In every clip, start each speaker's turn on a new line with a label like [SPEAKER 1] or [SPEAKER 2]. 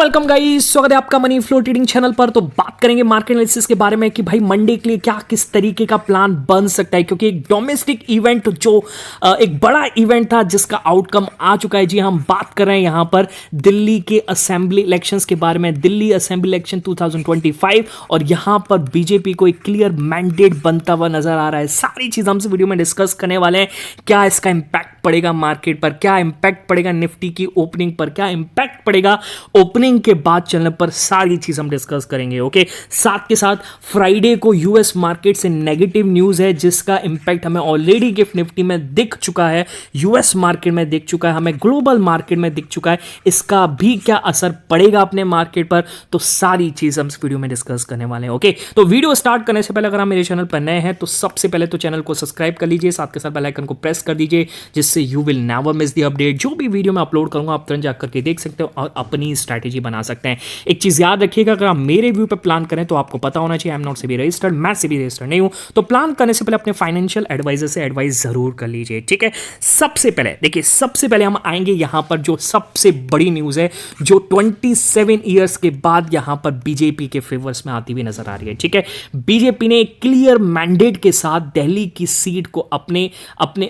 [SPEAKER 1] Welcome guys, स्वागत है आपका मनी फ्लो ट्रेडिंग चैनल पर। तो बात करेंगे मार्केट एनालिसिस के बारे में कि भाई मंडे के लिए क्या किस तरीके का प्लान बन सकता है, क्योंकि एक डोमेस्टिक इवेंट जो एक बड़ा इवेंट था जिसका आउटकम आ चुका है। जी हम बात कर रहे हैं यहां पर दिल्ली के असेंबली इलेक्शंस के बारे में, दिल्ली असेंबली इलेक्शन 2025, और यहां पर बीजेपी को एक क्लियर मैंडेट बनता हुआ नजर आ रहा है। सारी चीज हम इस वीडियो में डिस्कस करने वाले हैं। क्या इसका इंपैक्ट पड़ेगा मार्केट पर, क्या इंपैक्ट पड़ेगा निफ्टी की ओपनिंग पर, क्या इंपैक्ट पड़ेगा ओपनिंग के बाद चलने पर, सारी चीज हम डिस्कस करेंगे। ओके, साथ के साथ फ्राइडे को यूएस मार्केट से नेगेटिव न्यूज है जिसका इंपैक्ट हमें ऑलरेडी गिफ्ट निफ्टी में दिख चुका है, यूएस मार्केट में दिख चुका है, हमें ग्लोबल मार्केट में दिख चुका है। इसका भी क्या असर पड़ेगा अपने मार्केट पर, तो सारी चीज हम इस वीडियो में डिस्कस करने वाले हैं। ओके, तो वीडियो स्टार्ट करने से पहले अगर आप मेरे चैनल पर नए हैं तो सबसे पहले तो चैनल को सब्सक्राइब कर लीजिए, साथ के साथ बेल आइकन को प्रेस कर दीजिए, जिससे you will never miss the update. जो भी वीडियो मैं अपलोड करूंगा आप तुरंत जाकर के देख सकते हो और अपनी स्ट्रैटेजी बना सकते हैं। एक चीज याद रखिएगा, अगर आप मेरे व्यू पे प्लान करें तो आपको पता होना चाहिए I am not SEBI registered, मैं सेबी रजिस्टर्ड नहीं हूं। तो प्लान करने से पहले अपने फाइनेंशियल एडवाइजर से एडवाइस जरूर कर लीजिए, ठीक है। सबसे पहले देखिए, सबसे पहले हम आएंगे यहां पर जो सबसे बड़ी न्यूज है, जो 27 ईयर्स के बाद यहां पर बीजेपी के फेवर्स में आती हुई नजर आ रही है, ठीक है। बीजेपी ने एक क्लियर मैंडेट के साथ दिल्ली की सीट को अपने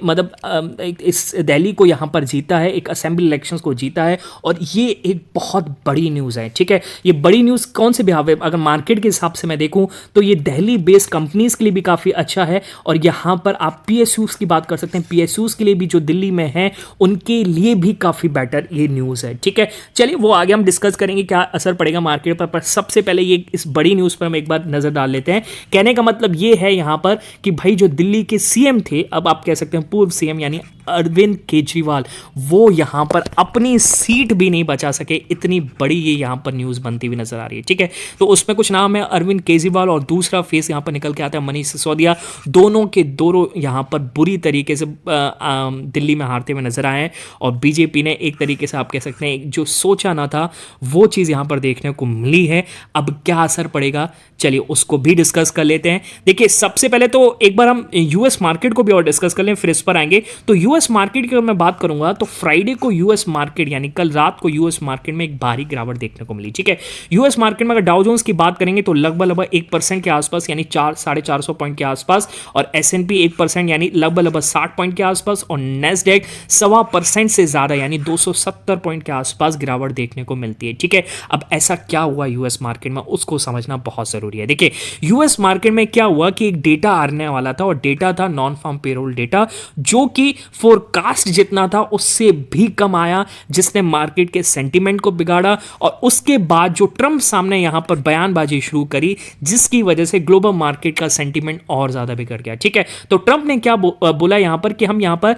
[SPEAKER 1] मतलब इस दिल्ली को यहां पर जीता है, एक असेंबली इलेक्शंस को जीता है, और ये एक बहुत बड़ी न्यूज़ है, ठीक है। ये बड़ी न्यूज़ कौन से बिहाव है, अगर मार्केट के हिसाब से मैं देखूं तो ये दिल्ली बेस्ड कंपनीज के लिए भी काफ़ी अच्छा है, और यहां पर आप पीएसयूज की बात कर सकते हैं, पीएसयूज के लिए भी जो दिल्ली में हैं उनके लिए भी काफ़ी बेटर ये न्यूज़ है, ठीक है। चलिए वो आगे हम डिस्कस करेंगे क्या असर पड़ेगा मार्केट पर सबसे पहले ये इस बड़ी न्यूज़ पर हम एक बार नज़र डाल लेते हैं। कहने का मतलब ये है यहां पर कि भाई जो दिल्ली के सीएम थे, अब आप कह सकते हैं पूर्व सीएम यानी अरविंद केजरीवाल, वो यहां पर अपनी सीट भी नहीं बचा सके। इतनी बड़ी ये यहां पर न्यूज़ बनती हुई नजर आ रही है, ठीक है। तो उसमें कुछ नाम है अरविंद केजरीवाल और दूसरा फेस यहां पर निकल के आता है मनीष सिसोदिया। दोनों के दोनों यहां पर बुरी तरीके से दिल्ली में हारते हुए नजर आए हैं, और बीजेपी ने एक तरीके से आप कह सकते हैं जो सोचा ना था वो चीज़ यहां पर देखने को मिली है। अब क्या असर पड़ेगा, चलिए उसको भी डिस्कस कर लेते हैं। देखिए सबसे पहले तो एक बार हम यूएस मार्केट को भी और डिस्कस कर लें, फिर इस पर आएंगे। तो यूएस मार्केट की अगर मैं बात करूंगा तो फ्राइडे को यूएस मार्केट यानी कल रात को यूएस मार्केट में एक भारी गिरावट देखने को मिली, ठीक है। यूएस मार्केट में अगर डाउ जोन्स की बात करेंगे तो लगभग 1% के आसपास यानी 400-450 पॉइंट के आसपास, और एसएनपी 1% यानी लगभग 60 पॉइंट के आसपास, और नेस्डेक 1.25% से ज्यादा यानी 270 पॉइंट के आसपास गिरावट देखने को मिलती है, ठीक है। अब ऐसा क्या हुआ यूएस मार्केट में, उसको समझना बहुत जरूरी है। देखिए यूएस मार्केट में क्या हुआ कि एक डेटा आने वाला था, और डेटा था नॉन फार्म पेरोल डेटा, जो कि फोरकास्ट जितना था उससे भी कम आया, जिसने मार्केट के सेंटीमेंट को बिगाड़ा। और उसके बाद जो ट्रंप सामने यहां पर बयानबाजी शुरू करी, जिसकी वजह से ग्लोबल मार्केट का सेंटीमेंट और ज्यादा बिगड़ गया, ठीक है। तो ट्रंप ने क्या बोला यहां पर कि हम यहां पर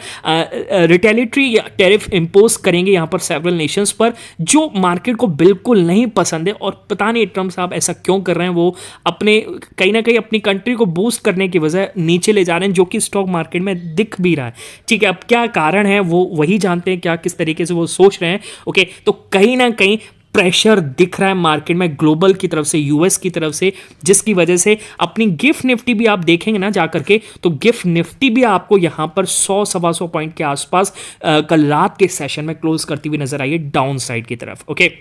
[SPEAKER 1] रिटेलिटरी टैरिफ इंपोज करेंगे यहां पर सेवरल नेशंस पर, जो मार्केट को बिल्कुल नहीं पसंद है। और पता नहीं ट्रंप साहब ऐसा क्यों कर रहे हैं, वो अपने कहीं ना कहीं अपनी कंट्री को बूस्ट करने की वजह नीचे ले जा रहे हैं, जो कि स्टॉक मार्केट में दिख भी रहा है, ठीक है। अब क्या कारण है वो वही जानते हैं, क्या किस तरीके से वो सोच रहे हैं। ओके, तो कहीं ना कहीं प्रेशर दिख रहा है मार्केट में ग्लोबल की तरफ से, यूएस की तरफ से, जिसकी वजह से अपनी गिफ्ट निफ्टी भी आप देखेंगे ना जाकर के, तो गिफ्ट निफ्टी भी आपको यहां पर 100-125 पॉइंट के आसपास कल रात के सेशन में क्लोज करती हुई नजर आई है डाउन साइड की तरफ। ओके,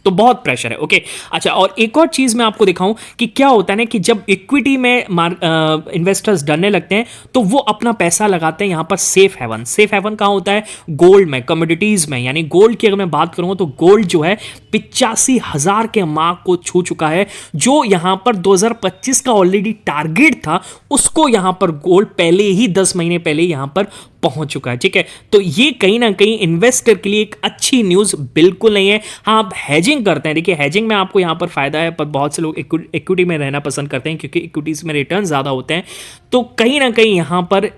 [SPEAKER 1] तो बहुत प्रेशर है। ओके, अच्छा, और एक और चीज मैं आपको दिखाऊं कि क्या होता है ना कि जब इक्विटी में इन्वेस्टर्स डरने लगते हैं तो वो अपना पैसा लगाते हैं यहां पर सेफ हेवन। सेफ हेवन कहां होता है, गोल्ड में, कमोडिटीज में। यानी गोल्ड की अगर मैं बात करूंगा तो गोल्ड जो है 85,000 के मार्क को छू चुका है, जो यहां पर 2025 का ऑलरेडी टारगेट था, उसको यहां पर गोल्ड पहले ही 10 महीने पहले यहां पर पहुंच चुका है, ठीक है। तो ये कहीं ना कहीं इन्वेस्टर के लिए एक अच्छी न्यूज बिल्कुल नहीं है। हाँ, आप हेजिंग करते हैं, देखिए हेजिंग में आपको यहां पर फायदा है, पर बहुत से लोग इक्विटी में रहना पसंद करते हैं क्योंकि इक्विटीज में रिटर्न ज्यादा होते हैं। तो कहीं ना कहीं यहां पर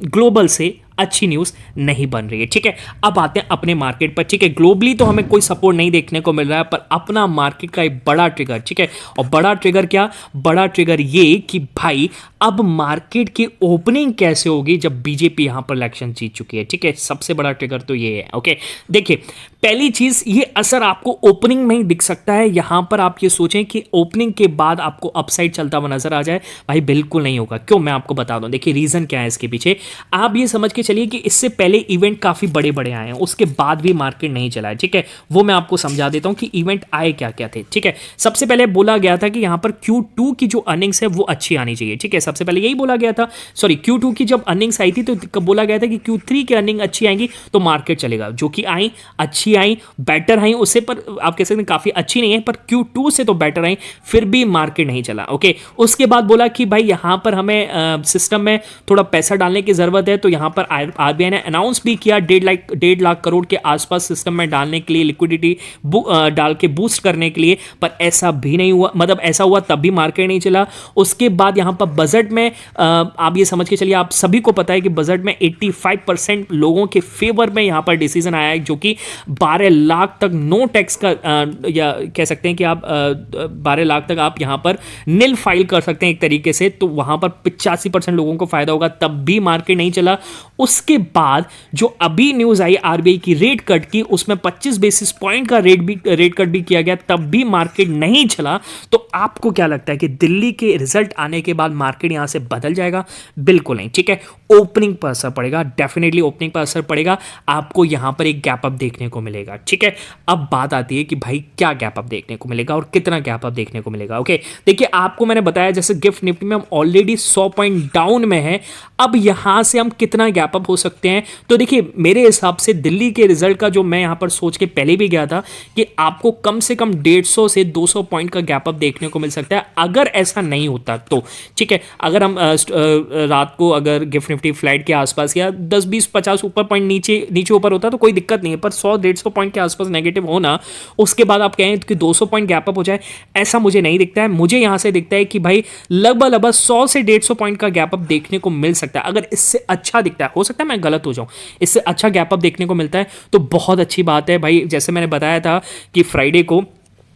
[SPEAKER 1] ग्लोबल से अच्छी न्यूज़ नहीं बन रही है, ठीक है। अब आते हैं अपने मार्केट पर, ठीक है। ग्लोबली तो हमें कोई सपोर्ट नहीं देखने को मिल रहा है, पर अपना मार्केट का एक बड़ा ट्रिगर, ठीक है। और बड़ा ट्रिगर क्या, बड़ा ट्रिगर ये कि भाई अब मार्केट की ओपनिंग कैसे होगी जब बीजेपी यहां पर इलेक्शन जीत चुकी है, ठीक है। सबसे बड़ा ट्रिगर तो ये है। ओके, देखिए पहली चीज, ये असर आपको ओपनिंग में ही दिख सकता है। यहां पर आप ये सोचें कि ओपनिंग के बाद आपको अपसाइड चलता हुआ नजर आ जाए, भाई बिल्कुल नहीं होगा। क्यों, मैं आपको बता दूं। देखिए रीजन क्या है इसके पीछे, आप ये समझ के चलिए कि इससे पहले इवेंट काफ़ी बड़े बड़े आए हैं, उसके बाद भी मार्केट नहीं चला है, ठीक है। वो मैं आपको समझा देता हूँ कि इवेंट आए क्या क्या थे, ठीक है। सबसे पहले बोला गया था कि यहाँ पर Q2 की जो अर्निंग्स है वो अच्छी आनी चाहिए, ठीक है। सबसे पहले यही बोला गया था, सॉरी Q2 की जब अर्निंग्स आई थी तो बोला गया था कि Q3 की अर्निंग अच्छी आएंगी तो मार्केट चलेगा, जो कि आई, अच्छी आई, बेटर आई उससे, पर आप कह सकते हैं काफ़ी अच्छी नहीं है, पर Q2 से तो बेटर आई, फिर भी मार्केट नहीं चला, ओके। उसके बाद बोला कि भाई यहाँ पर हमें सिस्टम में थोड़ा पैसा डालने की ज़रूरत है, तो यहाँ पर आरबीआई ने अनाउंस भी किया 1.5 लाख करोड़ के आसपास सिस्टम में डालने के लिए, लिक्विडिटी डाल के बूस्ट करने के लिए, पर ऐसा भी नहीं हुआ, मतलब ऐसा हुआ तब भी मार्केट नहीं चला। उसके बाद यहाँ पर बजट में आप ये समझ के चलिए, आप सभी को पता है कि बजट में 85% लोगों के फेवर में यहाँ पर डिसीजन आया है, जो कि 12 लाख तक नो टैक्स का, या कह सकते हैं कि आप 12 लाख तक आप यहाँ पर नील फाइल कर सकते हैं एक तरीके से, तो वहाँ पर 85% लोगों को फायदा होगा, तब भी मार्केट नहीं चला। उसके बाद जो अभी न्यूज़ आई आरबीआई की रेट कट की, उसमें 25 बेसिस पॉइंट का रेट कट भी किया गया, तब भी मार्केट नहीं चला। तो आपको क्या लगता है कि दिल्ली के रिजल्ट आने के बाद मार्केट यहां से बदल जाएगा? बिल्कुल नहीं, ठीक है। ओपनिंग पर असर पड़ेगा, डेफिनेटली ओपनिंग पर असर पड़ेगा, आपको यहां पर एक गैप अप देखने को मिलेगा, ठीक है। अब बात आती है कि भाई क्या गैप अप देखने को मिलेगा और कितना गैप अप देखने को मिलेगा, ओके। देखिए आपको मैंने बताया जैसे गिफ्ट निफ्टी में हम ऑलरेडी 100 पॉइंट डाउन में है, अब यहां से हम कितना गैप अप हो सकते हैं? तो देखिए मेरे हिसाब से दिल्ली के रिजल्ट का जो मैं यहां पर सोच के पहले भी गया था कि आपको कम से कम 150 से 200 पॉइंट का गैप अप देखने को मिल सकता है, अगर ऐसा नहीं होता तो, ठीक है। अगर हम रात को अगर गिफ्ट निफ्टी फ्लैट के आसपास या 10 20 50 ऊपर पॉइंट नीचे ऊपर होता तो कोई दिक्कत नहीं है, पर 100-150 पॉइंट के आसपास नेगेटिव होना, उसके बाद आप कहें कि 200 पॉइंट गैप अप हो जाए, ऐसा मुझे नहीं दिखता है। मुझे यहां से दिखता है कि भाई लगभग 100 से 150 पॉइंट का गैप अप देखने को मिल सकता है। अगर इससे अच्छा दिखता है, हो सकता है मैं गलत हो जाऊं, इससे अच्छा गैप अप देखने को मिलता है तो बहुत अच्छी बात है भाई। जैसे मैंने बताया था कि फ्राइडे को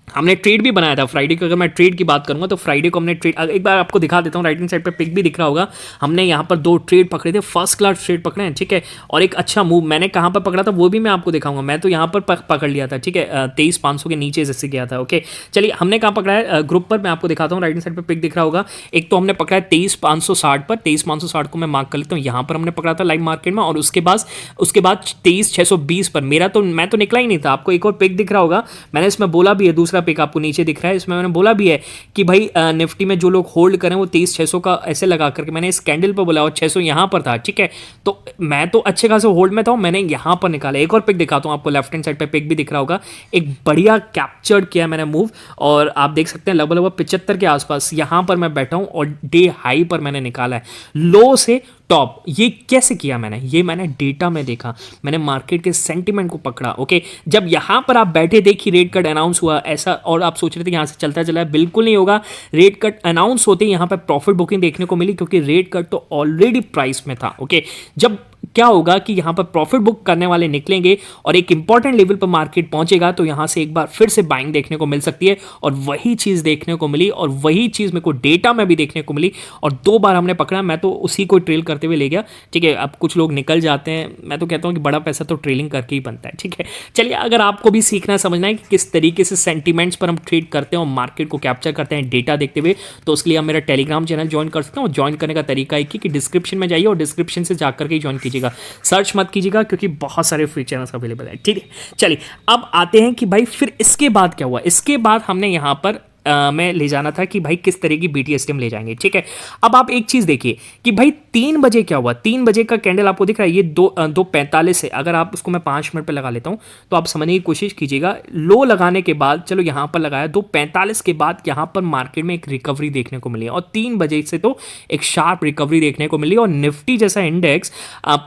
[SPEAKER 1] हमने ट्रेड भी बनाया था, फ्राइडे को अगर मैं ट्रेड की बात करूंगा तो फ्राइडे को हमने ट्रेड, एक बार आपको दिखा देता हूं, राइट हैंड साइड पे पिक भी दिख रहा होगा, हमने यहां पर 2 ट्रेड पकड़े थे, फर्स्ट क्लास ट्रेड पकड़े हैं, ठीक है। और एक अच्छा मूव मैंने कहां पर पकड़ा था वो भी मैं आपको दिखाऊंगा, मैं तो यहां पर पकड़ लिया था, ठीक है, 23,500 के नीचे जैसे गया था, ओके। चलिए हमने कहां पकड़ा है, ग्रुप पर मैं आपको दिखाता हूँ, राइट हैंड साइड पर पिक दिख रहा होगा। एक तो हमने पकड़ा है 23,560 पर, 23,560 को मैं मार्क कर लेता हूँ, यहां पर हमने पकड़ा था लाइव मार्केट में, और उसके बाद 23,620 पर मेरा तो, मैं तो निकला ही नहीं था। आपको एक और पिक दिख रहा होगा, मैंने इसमें बोला भी है, दूसरा पिक आपको नीचे दिख रहा है, इसमें मैंने बोला भी है कि भाई निफ्टी में जो लोग होल्ड करें वो 23,600 का ऐसे लगा करके मैंने इस कैंडल पर बोला, और 600 यहां पर था, ठीक है। तो मैं तो अच्छे खासे होल्ड में था, मैंने यहां पर निकाला। एक और पिक दिखाता हूं आपको, लेफ्ट हैंड साइड पे पिक भी दिख रहा होगा, एक बढ़िया कैप्चर्ड किया मैंने मूव, और आप देख सकते हैं लगभग 75 के आसपास यहां पर मैं बैठा हूं, और डे हाई पर मैंने निकाला है, लो से टॉप। ये कैसे किया मैंने? ये मैंने डेटा में देखा, मैंने मार्केट के सेंटीमेंट को पकड़ा, ओके। जब यहां पर आप बैठे देखिए रेट कट अनाउंस हुआ ऐसा, और आप सोच रहे थे यहां से चलता चला है, बिल्कुल नहीं होगा। रेट कट अनाउंस होते ही यहां पर प्रॉफिट बुकिंग देखने को मिली, क्योंकि रेट कट तो ऑलरेडी प्राइस में था, ओके। जब क्या होगा कि यहां पर प्रॉफिट बुक करने वाले निकलेंगे और एक इंपॉर्टेंट लेवल पर मार्केट पहुंचेगा, तो यहां से एक बार फिर से बाइंग देखने को मिल सकती है, और वही चीज देखने को मिली, और वही चीज मेरे को डेटा में भी देखने को मिली, और 2 बार हमने पकड़ा, मैं तो उसी को ट्रेल करते हुए ले गया, ठीक है। अब कुछ लोग निकल जाते हैं, मैं तो कहता हूं कि बड़ा पैसा तो ट्रेलिंग करके ही बनता है, ठीक है। चलिए अगर आपको भी सीखना समझना है कि किस तरीके से सेंटीमेंट्स पर हम ट्रेड करते हैं और मार्केट को कैप्चर करते हैं डेटा देखते हुए, तो उसके लिए आप मेरा टेलीग्राम चैनल ज्वाइन कर सकते हैं। और ज्वाइन करने का तरीका एक ही कि डिस्क्रिप्शन में जाइए और डिस्क्रिप्शन से जाकर के ज्वाइन कीजिएगा, सर्च मत कीजिएगा, क्योंकि बहुत सारे फ्री चैनल्स अवेलेबल है, ठीक है। चलिए अब आते हैं कि भाई फिर इसके बाद क्या हुआ। इसके बाद हमने यहां पर में ले जाना था कि भाई किस तरह की BTST ले जाएंगे, ठीक है। अब आप एक चीज देखिए कि भाई 3 बजे क्या हुआ, 3 बजे का कैंडल आपको दिख रहा है, ये 2:45 है। अगर आप उसको मैं 5 मिनट पे लगा लेता हूं तो आप समझने की कोशिश कीजिएगा। लो लगाने के बाद, चलो यहां पर लगाया, 2:45 के बाद यहां पर मार्केट में एक रिकवरी देखने को मिली, और 3 बजे से तो एक शार्प रिकवरी देखने को मिली, और निफ्टी जैसा इंडेक्स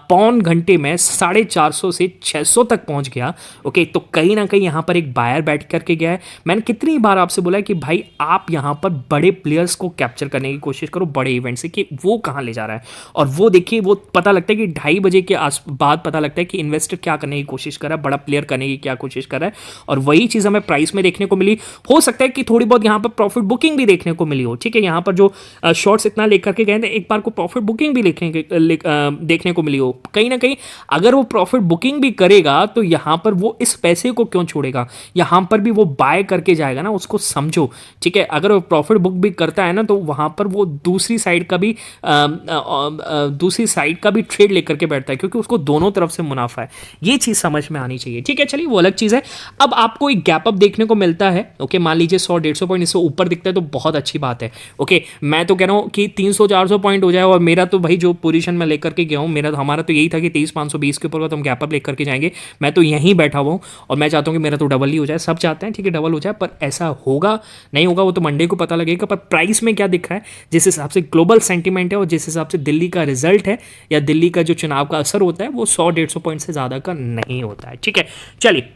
[SPEAKER 1] पौन घंटे में 450 से 600 तक पहुंच गया, ओके। तो कहीं ना कहीं यहां पर एक बायर बैठ करके गया है। मैंने कितनी बार आपसे बोला कि भाई आप यहां पर बड़े प्लेयर्स को कैप्चर करने की कोशिश करो, बड़े इवेंट से, कि वो कहां ले जा रहा है, और वो देखिए, वो पता लगता है कि 2:30 बजे के बाद पता लगता है कि इन्वेस्टर क्या करने की कोशिश कर रहा है, बड़ा प्लेयर करने की क्या कोशिश कर रहा है, और वही चीज हमें प्राइस में देखने को मिली। हो सकता है कि थोड़ी बहुत यहां पर प्रॉफिट बुकिंग भी देखने को मिली हो, ठीक है। यहां पर जो शॉर्ट्स इतना लेकर के गए थे, एक बार को प्रॉफिट बुकिंग भी देखने को मिली हो। कहीं ना कहीं अगर वो प्रॉफिट बुकिंग भी करेगा तो यहां पर वो इस पैसे को क्यों छोड़ेगा, यहां पर भी वो बाय करके जाएगा ना, उसको समझो। ठीक है, अगर वो प्रॉफिट बुक भी करता है ना तो वहाँ पर वो दूसरी साइड का भी ट्रेड लेकर के बैठता है, क्योंकि उसको दोनों तरफ से मुनाफा है। ये चीज़ समझ में आनी चाहिए, ठीक है। चलिए वो अलग चीज़ है। अब आपको एक गैप अप देखने को मिलता है, ओके, मान लीजिए 100-150 पॉइंट इससे ऊपर दिखता है तो बहुत अच्छी बात है। ओके, मैं तो कह रहा हूँ कि 300-400 पॉइंट हो जाए, और मेरा तो भाई जो पोजीशन में लेकर के गया हूँ, हमारा तो यही था कि 23,520 के ऊपर का तो हम गैप अप लेकर के जाएंगे। मैं तो यहीं बैठा हुआ हूँ और मैं चाहता हूँ कि मेरा तो डबल ही हो जाए। सब चाहते हैं, ठीक है, डबल हो जाए, पर ऐसा होगा नहीं होगा वो तो मंडे को पता लगेगा। पर प्राइस में क्या दिख रहा है, जिस हिसाब से ग्लोबल सेंटीमेंट है और जिस हिसाब से दिल्ली का रिजल्ट है या दिल्ली का जो चुनाव का असर होता है, वो 100-150 पॉइंट से ज़्यादा का नहीं होता है, ठीक है। चलिए,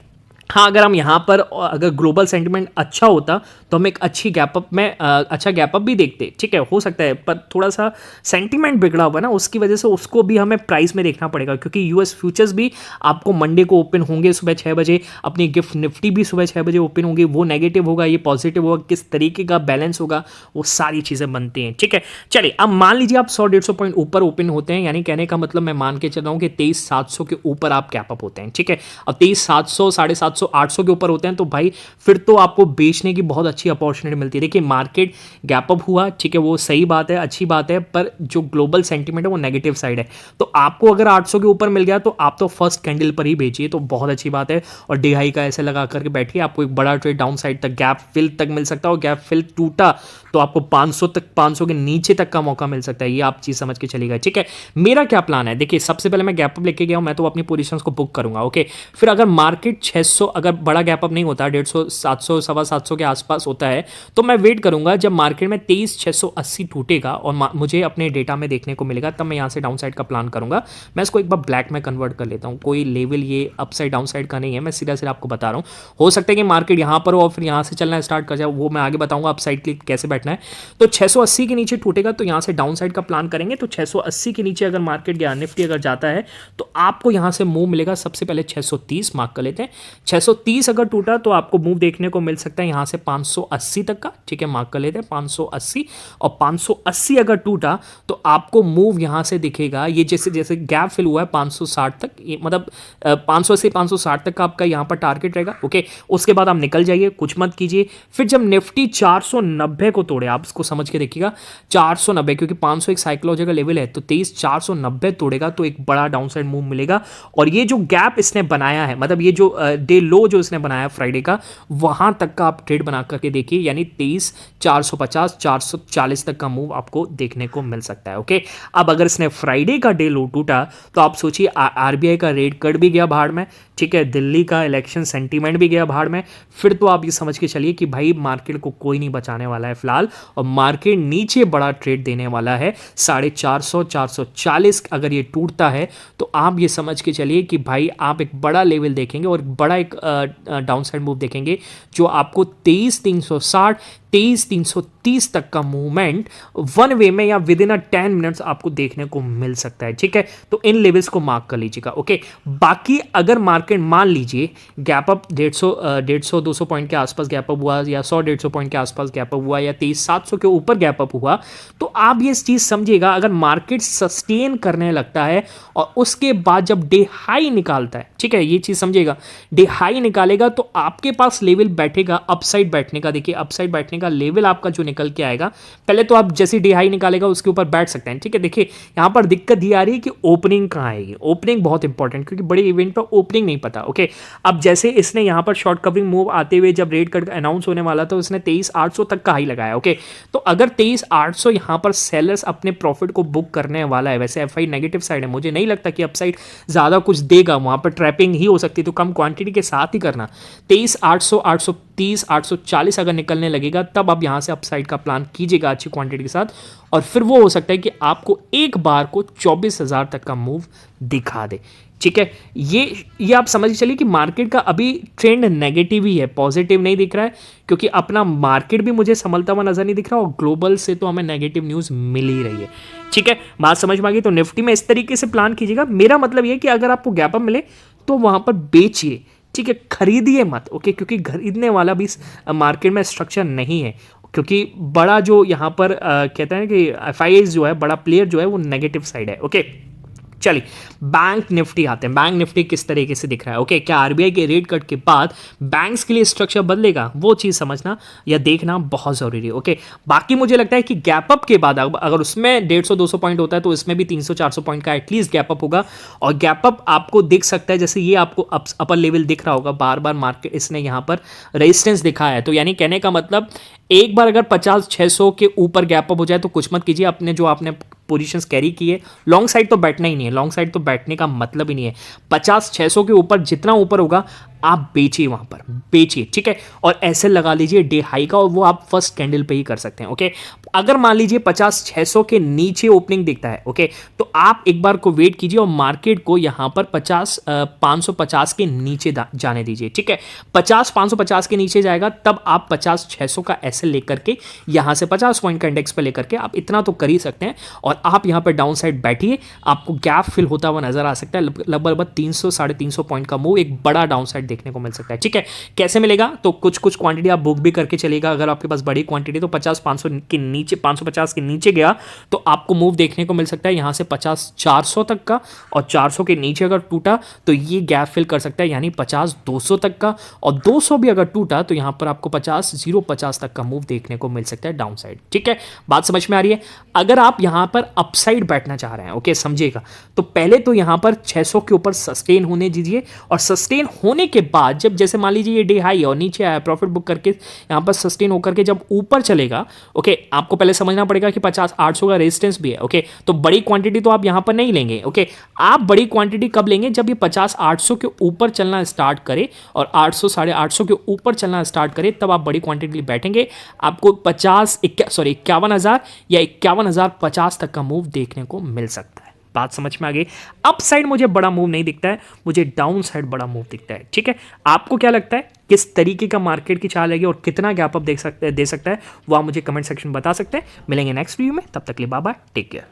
[SPEAKER 1] हाँ, अगर हम यहाँ पर अगर ग्लोबल सेंटिमेंट अच्छा होता तो हम एक अच्छी गैप अप में अच्छा गैप अप भी देखते, ठीक है, हो सकता है। पर थोड़ा सा सेंटिमेंट बिगड़ा हुआ है ना, उसकी वजह से उसको भी हमें प्राइस में देखना पड़ेगा, क्योंकि यूएस फ्यूचर्स भी आपको मंडे को ओपन होंगे सुबह 6 बजे, अपनी गिफ्ट निफ्टी भी सुबह 6 बजे ओपन होंगी। वो नेगेटिव होगा, ये पॉजिटिव होगा, किस तरीके का बैलेंस होगा, वो सारी चीज़ें बनती हैं, ठीक है। चलिए, अब मान लीजिए आप 100-150 पॉइंट ऊपर ओपन होते हैं, यानी कहने का मतलब मैं मान के चल रहा हूँ कि 23,700 के ऊपर आप गैप अप होते हैं, ठीक है। अब 23,700, 750, 800 के ऊपर होते हैं तो भाई फिर तो आपको बेचने की बहुत अच्छी अपॉर्चुनिटी मिलती है। देखिए, मार्केट गैप अप हुआ, ठीक है, वो सही बात है, अच्छी बात है, पर जो ग्लोबल सेंटीमेंट है वो नेगेटिव साइड है। तो आपको अगर 800 के ऊपर मिल गया तो आप तो फर्स्ट कैंडल पर ही बेचिए, तो बहुत अच्छी बात है। और डे हाई का ऐसे लगा करके बैठिए, आपको एक बड़ा ट्रेड डाउन साइड तक गैप फिल तक मिल सकता है, और गैप फिल टूटा तो आपको 500 के नीचे तक का मौका मिल सकता है। ये आप चीज समझ के चलिएगा, ठीक है। मेरा क्या प्लान है, देखिए, सबसे पहले मैं गैप अप लेके गया हूं, मैं तो अपनी पोजीशंस को बुक करूंगा, ओके। फिर अगर मार्केट 600, अगर बड़ा गैप अप नहीं होता, 150, 700, 750 के आसपास होता है, तो मैं वेट करूंगा जब मार्केट में 23,680 टूटेगा और मुझे अपने डेटा में देखने को मिलेगा, तब मैं यहां से डाउन साइड का प्लान करूंगा। मैं इसको एक बार ब्लैक में कन्वर्ट कर लेता हूं, कोई लेवल ये अपसाइड डाउन साइड का नहीं है, मैं सीधा सीधा आपको बता रहा हूं। हो सकता है कि मार्केट यहां पर हो और फिर यहां से चलना स्टार्ट कर जाए, वो मैं आगे बताऊंगा अपसाइड के लिए कैसे बैठना है। तो 680 के नीचे टूटेगा तो यहां से डाउन साइड का प्लान करेंगे। तो 680 के नीचे अगर मार्केट गया, निफ्टी अगर जाता है, तो आपको यहां से मूव मिलेगा। सबसे पहले 630 मार्क कर लेते हैं। 630 अगर टूटा तो आपको मूव देखने को मिल सकता है यहां से 580 तक का, ठीक है, मार्क कर लेते हैं 580। और 580 अगर टूटा तो आपको मूव यहां से दिखेगा, ये जैसे जैसे गैप फिल हुआ है 560 तक, ये मतलब 580 560 तक का आपका यहां पर टारगेट रहेगा, ओके। उसके बाद आप निकल जाइए, कुछ मत कीजिए। फिर जब निफ्टी 490 को तोड़े, आप इसको समझ के देखिएगा, 490, क्योंकि 500 एक साइकोलॉजिकल लेवल है, तो 23,490 तोड़ेगा तो एक बड़ा डाउनसाइड मूव मिलेगा। और ये जो गैप इसने बनाया है, मतलब ये जो डे लो जो इसने बनाया फ्राइडे का, वहां तक का आप ट्रेड बना करके देखिए, यानी 23,450, 440 तक का मूव आपको देखने को मिल सकता है, ओके। अब अगर इसने फ्राइडे का डे लो टूटा तो आप सोचिए, आरबीआई का रेट कट भी गया भाड़ में, ठीक है, दिल्ली का इलेक्शन सेंटीमेंट भी गया भाड़ में। फिर तो आप ये समझ के चलिए कि भाई मार्केट को कोई नहीं बचाने वाला है फिलहाल, और मार्केट नीचे बड़ा ट्रेड देने वाला है। 450, 440 अगर ये टूटता है तो आप ये समझ के चलिए कि भाई आप एक बड़ा लेवल देखेंगे और बड़ा एक डाउनसाइड मूव देखेंगे, जो आपको 23,360, 23,330 तक का मूवमेंट वन वे में या विद इन 10 मिनट्स आपको देखने को मिल सकता है, ठीक है। तो इन लेवल्स को मार्क कर लीजिएगा, ओके। बाकी अगर मार्केट मान लीजिए गैप अप 150-200 पॉइंट के आसपास गैप अप हुआ, या 100-150 पॉइंट के आसपास गैप अप हुआ, या 23,700 के ऊपर गैप अप हुआ, तो आप ये चीज समझिएगा, अगर मार्केट सस्टेन करने लगता है और उसके बाद जब डे हाई निकालता है, ठीक है, ये चीज समझिएगा, डे हाई निकालेगा तो आपके पास लेवल बैठेगा अपसाइड बैठने का। देखिए, अपसाइड बैठने का लेवल आपका जो निकल के आएगा, पहले तो आप जैसे डे हाई निकालेगा उसके ऊपर बैठ सकते हैं, ठीक है। देखिए, यहां पर दिक्कत ये आ रही है कि ओपनिंग कहां आएगी। ओपनिंग बहुत इंपॉर्टेंट, क्योंकि बड़े इवेंट पर ओपनिंग नहीं पता, ओके। अब जैसे इसने यहां पर शॉर्ट कवरिंग मूव आते हुए जब रेट कट अनाउंस होने वाला था, उसने 23,800 तक का हाई लगाया, ओके। तो अगर 23,800 यहां पर सेलर्स अपने प्रॉफिट को बुक करने वाला है, वैसे एफआई नेगेटिव साइड है, मुझे नहीं लगता कि अपसाइड ज्यादा कुछ देगा, वहां पर ट्रैपिंग ही हो सकती है, तो कम क्वांटिटी के साथ ही करना। 23,800, 830, 840 अगर निकलने लगेगा तब आप यहां से अपसाइड का प्लान कीजिएगा अच्छी क्वांटिटी के साथ, और फिर वो हो सकता है कि आपको एक बार को 24,000 तक का मूव दिखा दे, ठीक है। ये आप समझ चलिए कि मार्केट का अभी ट्रेंड नेगेटिव ही है, पॉजिटिव नहीं दिख रहा है, क्योंकि अपना मार्केट भी मुझे संभलता हुआ नजर नहीं दिख रहा, और ग्लोबल से तो हमें नेगेटिव न्यूज मिल ही रही है, ठीक है। बात समझ में आ गई। तो निफ्टी में इस तरीके से प्लान कीजिएगा। मेरा मतलब ये कि अगर आपको गैप अप मिले तो वहां पर बेचिए, ठीक है, खरीदिए मत, ओके, क्योंकि खरीदने वाला भी मार्केट में स्ट्रक्चर नहीं है, क्योंकि बड़ा जो यहाँ पर कहते हैं कि एफआईआई जो है, बड़ा प्लेयर जो है, वो नेगेटिव साइड है, ओके। चलिए बैंक निफ्टी आते हैं। बैंक निफ्टी किस तरीके से दिख रहा है? ओके, क्या आरबीआई के रेट कट के बाद बैंक्स के लिए स्ट्रक्चर बदलेगा? वो चीज़ समझना या देखना बहुत ज़रूरी है। ओके, बाकी मुझे लगता है कि गैप अप के बाद अगर उसमें 150-200 पॉइंट होता है तो इसमें भी 300-400 पॉइंट का एटलीस्ट गैप अप होगा। और गैप अप आपको दिख सकता है, जैसे ये आपको अपर लेवल दिख रहा होगा, बार बार मार्केट इसने यहाँ पर रेजिस्टेंस दिखाया है। तो यानी कहने का मतलब एक बार अगर 50-600 के ऊपर गैप अप हो जाए तो कुछ मत कीजिए। अपने जो आपने पोजीशंस कैरी की है, लॉन्ग साइड तो बैठना ही नहीं है, लॉन्ग साइड तो बैठने का मतलब ही नहीं है। 50-600 के ऊपर जितना ऊपर होगा आप बेचिए, वहां पर बेचिए, ठीक है। और ऐसे लगा लीजिए डे हाई का, और वो आप फर्स्ट कैंडल पे ही कर सकते हैं। ओके, अगर मान लीजिए 50-600 के नीचे ओपनिंग दिखता है, ओके, तो आप एक बार को वेट कीजिए और मार्केट को यहां पर 550 के नीचे जाने दीजिए, ठीक है। 550 के नीचे जाएगा तब आप 50-600 का ऐसे लेकर के यहां से 50 पॉइंट का इंडेक्स पे लेकर के आप इतना तो कर ही सकते हैं। और आप यहां पर डाउन साइड बैठिए, आपको गैप फिल होता हुआ नजर आ सकता है। लगभग 300-350 पॉइंट का मूव, एक बड़ा डाउन साइड देखने को मिल सकता है, ठीक है। कैसे मिलेगा? तो कुछ क्वांटिटी आप बुक भी करके चलेगा। अगर आपके पास बड़ी क्वांटिटी तो 50-500 के नीचे, 550 के नीचे गया तो आपको मूव देखने को मिल सकता है यहां से 50-400 तक का। और 400 के नीचे अगर टूटा तो ये गैप फिल कर सकता है, यानी 50-200 तक का। और 200 भी अगर टूटा तो यहां पर आपको 50-050 तक का मूव देखने को मिल सकता है डाउन साइड, ठीक है। बात समझ में आ रही है? अगर आप यहां पर अपसाइड बैठना चाह रहे हैं, ओके, समझिएगा, तो पहले तो यहां पर 600 के ऊपर सस्टेन होने दीजिए। और सस्टेन होने के बाद जब, जैसे मान लीजिए ये डे हाई और नीचे आया, प्रॉफिट बुक करके यहां पर सस्टेन होकर के जब ऊपर चलेगा, ओके, आपको पहले समझना पड़ेगा कि 50-800 का रेजिस्टेंस भी है। ओके, तो बड़ी क्वांटिटी तो आप यहां पर नहीं लेंगे। ओके, आप बड़ी क्वांटिटी कब लेंगे? जब ये 50-800 के ऊपर चलना स्टार्ट करे और 800-850 के ऊपर चलना स्टार्ट करे, तब आप बड़ी क्वांटिटी बैठेंगे। आपको 51,000 या 51,050 तक का मूव देखने को मिल सकता है। बात समझ में आ गई? अप साइड मुझे बड़ा मूव नहीं दिखता है, मुझे डाउन साइड बड़ा मूव दिखता है, ठीक है। आपको क्या लगता है किस तरीके का मार्केट की चाल है और कितना गैप अप दे सकता है वो आप मुझे कमेंट सेक्शन में बता सकते हैं। मिलेंगे नेक्स्ट वीडियो में, तब तक के लिए बाय बाय, टेक केयर।